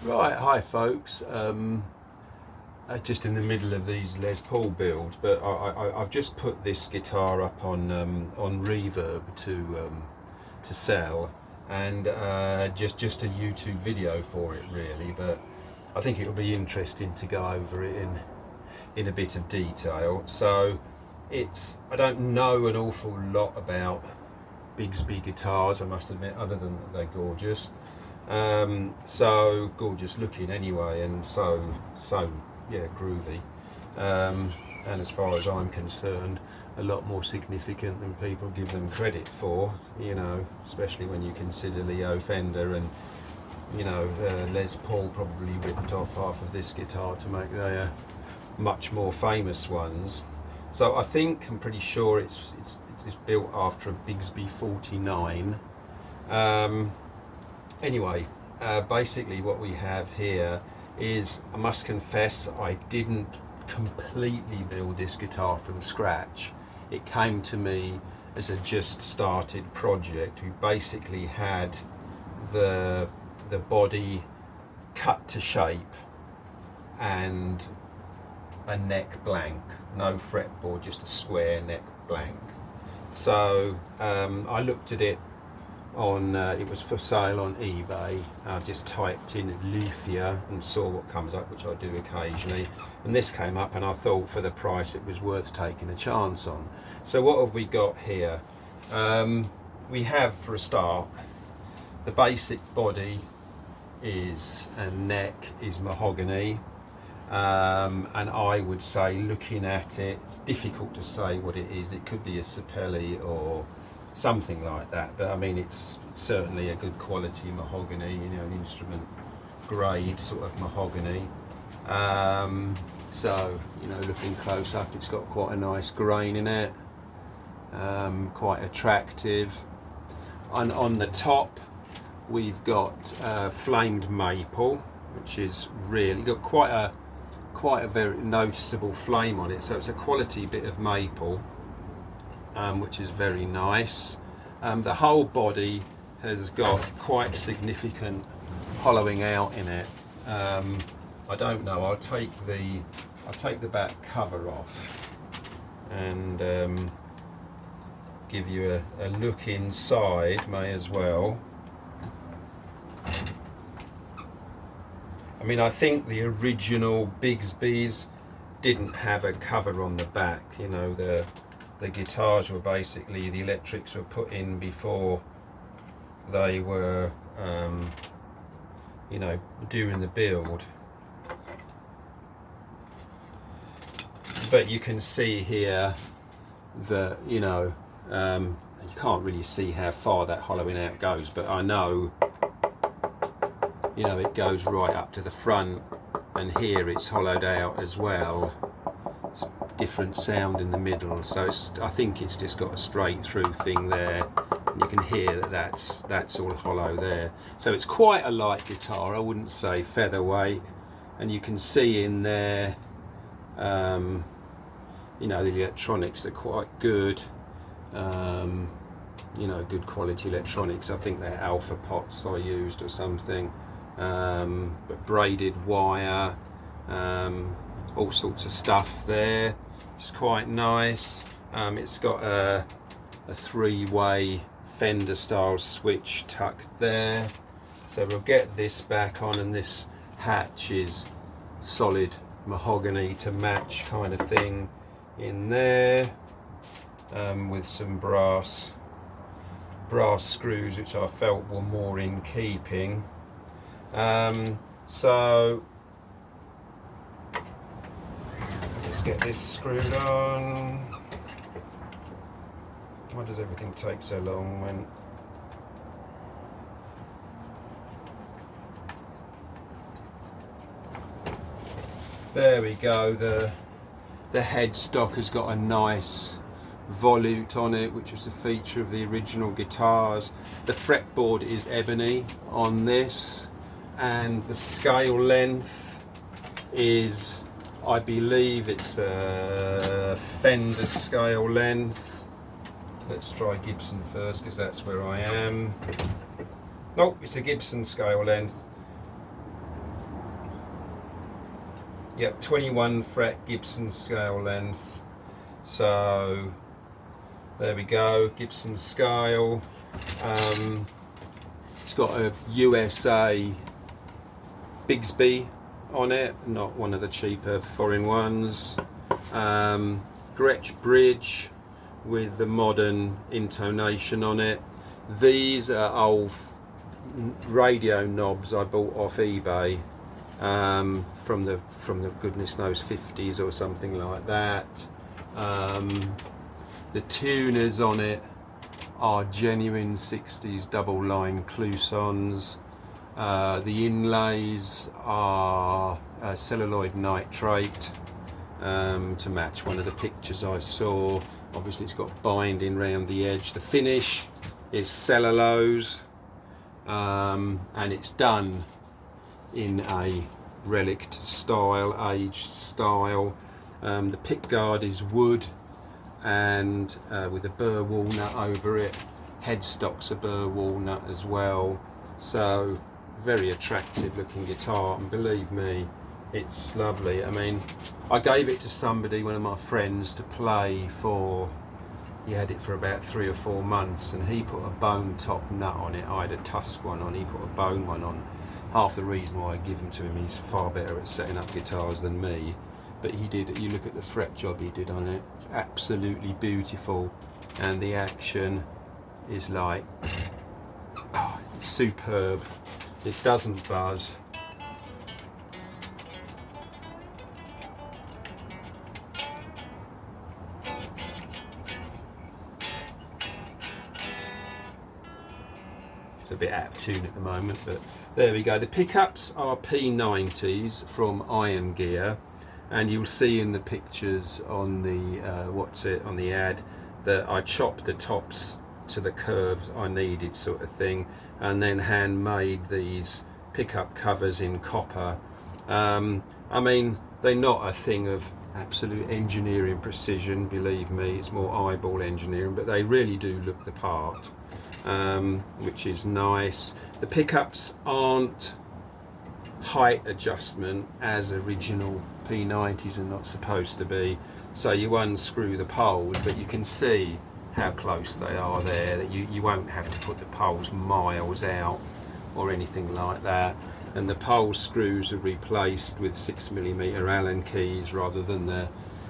Right, hi folks. Just in the middle of these Les Paul builds, but I've just put this guitar up on Reverb to sell, and just a YouTube video for it really. But I think it'll be interesting to go over it in a bit of detail. So I don't know an awful lot about Bigsby guitars, I must admit, other than that they're gorgeous. So gorgeous looking anyway, and so yeah, groovy, and as far as I'm concerned, a lot more significant than people give them credit for, you know, especially when you consider Leo Fender and, you know, Les Paul probably ripped off half of this guitar to make their much more famous ones. So I'm pretty sure it's built after a Bigsby 49. Anyway, basically what we have here is, I must confess, I didn't completely build this guitar from scratch. It came to me as a just started project. We basically had the body cut to shape and a neck blank, no fretboard, just a square neck blank. So I looked at it on, it was for sale on eBay. I just typed in luthier and saw what comes up, which I do occasionally, and this came up, and I thought for the price it was worth taking a chance on. So what have we got here? We have, for a start, the basic body is, and neck is mahogany, and I would say, looking at it, it's difficult to say what it is. It could be a Sapelli or something like that, but I mean it's certainly a good quality mahogany, you know, an instrument grade sort of mahogany. So, you know, looking close up, it's got quite a nice grain in it, quite attractive. And on the top we've got flamed maple, which is really got quite a very noticeable flame on it, so it's a quality bit of maple, which is very nice. The whole body has got quite significant hollowing out in it. I don't know, I'll take the back cover off and give you a look inside, may as well. I mean, I think the original Bigsbys didn't have a cover on the back, you know, the guitars were basically, the electrics were put in before they were, you know, doing the build. But you can see here that, you know, you can't really see how far that hollowing out goes, but I know, you know, it goes right up to the front, and here it's hollowed out as well. Different sound in the middle, so I think it's just got a straight through thing there, and you can hear that's all hollow there. So it's quite a light guitar, I wouldn't say featherweight, and you can see in there, you know, the electronics are quite good, you know, good quality electronics. I think they're alpha pots I used or something, but braided wire, all sorts of stuff there. It's quite nice. It's got a three-way Fender style switch tucked there. So we'll get this back on, and this hatch is solid mahogany to match kind of thing in there, with some brass screws, which I felt were more in keeping. So let's get this screwed on. Why does everything take so long when... There we go. The headstock has got a nice volute on it, which was a feature of the original guitars. The fretboard is ebony on this, and the scale length is, I believe it's a Fender scale length. Let's try Gibson first, because that's where I am. Nope, it's a Gibson scale length. Yep, 21 fret Gibson scale length. So there we go, Gibson scale. It's got a USA Bigsby on it, not one of the cheaper foreign ones. Gretsch bridge with the modern intonation on it. These are old radio knobs I bought off eBay from the goodness knows 50s or something like that. The tuners on it are genuine 60s double line Clousons. The inlays are celluloid nitrate to match one of the pictures I saw. Obviously it's got binding round the edge. The finish is cellulose, and it's done in a relict style, aged style. The pickguard is wood and with a burr walnut over it. Headstock's a burr walnut as well. So very attractive looking guitar, and believe me, it's lovely. I mean, I gave it to somebody, one of my friends, to play for. He had it for about 3 or 4 months, and he put a bone top nut on it. I had a tusk one on, he put a bone one on. Half the reason why I give them to him, he's far better at setting up guitars than me. But he did, you look at the fret job he did on it, it's absolutely beautiful. And the action is like, oh, it's superb. It doesn't buzz. It's a bit out of tune at the moment, but there we go. The pickups are P90s from Iron Gear, and you'll see in the pictures on the on the ad that I chopped the tops to the curves I needed, sort of thing, and then handmade these pickup covers in copper. I mean, they're not a thing of absolute engineering precision, believe me, it's more eyeball engineering, but they really do look the part, which is nice. The pickups aren't height adjustment as original P90s are not supposed to be, so you unscrew the poles, but you can see how close they are there, that you won't have to put the poles miles out or anything like that. And the pole screws are replaced with 6mm Allen keys rather than the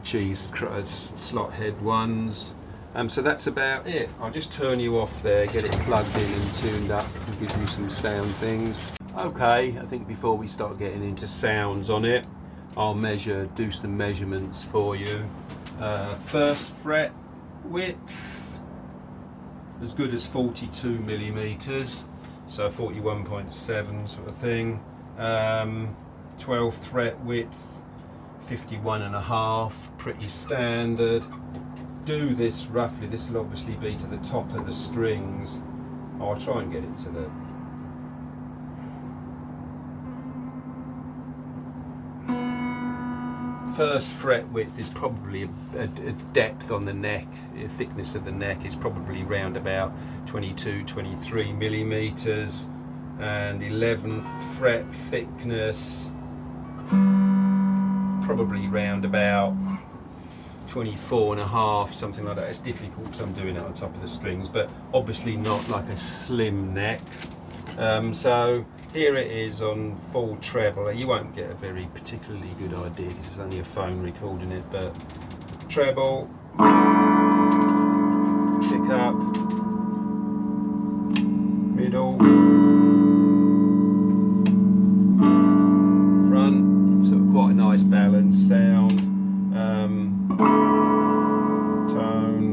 cheese slot head ones. So that's about it. I'll just turn you off there, get it plugged in and tuned up, and give you some sound things. Okay, I think before we start getting into sounds on it, I'll do some measurements for you. First fret width, as good as 42mm, so 41.7 sort of thing. 12th fret width, 51.5, pretty standard. Do this roughly, this will obviously be to the top of the strings. I'll try and get it to the first fret width is probably a depth on the neck, the thickness of the neck is probably round about 22-23mm, and 11th fret thickness probably round about 24.5, something like that. It's difficult because I'm doing it on top of the strings, but obviously not like a slim neck. So here it is on full treble. You won't get a very particularly good idea, this is only a phone recording it, but treble, pick up, middle, front, sort of quite a nice balanced sound. Tone,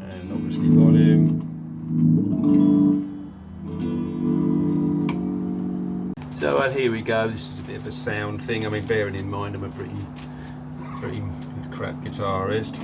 and obviously volume. So well, here we go. This is a bit of a sound thing. I mean, bearing in mind I'm a pretty crap guitarist.